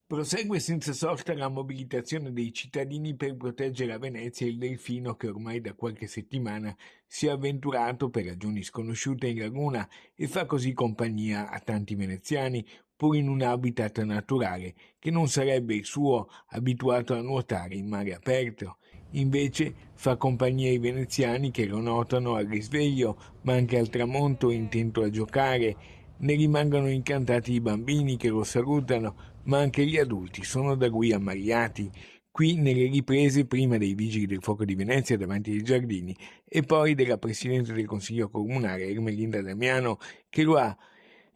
Prosegue senza sosta la mobilitazione dei cittadini per proteggere a Venezia il delfino che ormai da qualche settimana si è avventurato per ragioni sconosciute in laguna e fa così compagnia a tanti veneziani, pur in un habitat naturale che non sarebbe il suo, abituato a nuotare in mare aperto. Invece fa compagnia ai veneziani che lo notano al risveglio, ma anche al tramonto intento a giocare. Ne rimangono incantati i bambini che lo salutano, ma anche gli adulti sono da lui ammaliati. Qui nelle riprese prima dei vigili del fuoco di Venezia davanti ai giardini e poi della Presidente del Consiglio Comunale Ermelinda Damiano che lo ha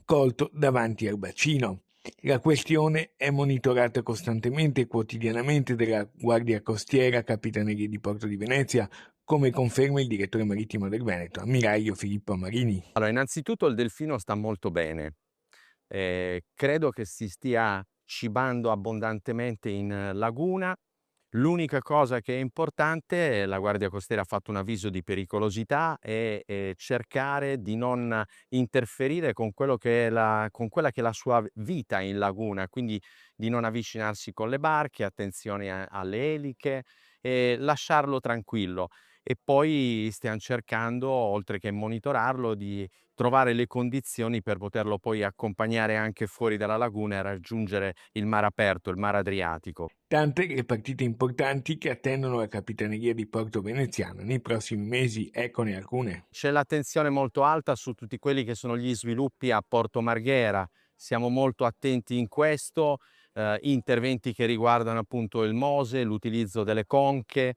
colto davanti al bacino. La questione è monitorata costantemente e quotidianamente dalla Guardia Costiera Capitaneria di Porto di Venezia, come conferma il direttore marittimo del Veneto, ammiraglio Filippo Marini. Allora, innanzitutto il delfino sta molto bene. Credo che si stia cibando abbondantemente in laguna. L'unica cosa che è importante, la Guardia Costiera ha fatto un avviso di pericolosità, è, cercare di non interferire con quello che è con quella che è la sua vita in laguna, quindi di non avvicinarsi con le barche, attenzione alle eliche e lasciarlo tranquillo. E poi stiam cercando, oltre che monitorarlo, di trovare le condizioni per poterlo poi accompagnare anche fuori dalla laguna e raggiungere il mare aperto, il mare Adriatico. Tante le partite importanti che attendono la Capitaneria di Porto Veneziano nei prossimi mesi, eccone alcune. C'è l'attenzione molto alta su tutti quelli che sono gli sviluppi a Porto Marghera. Siamo molto attenti in questo, interventi che riguardano appunto il Mose, l'utilizzo delle conche,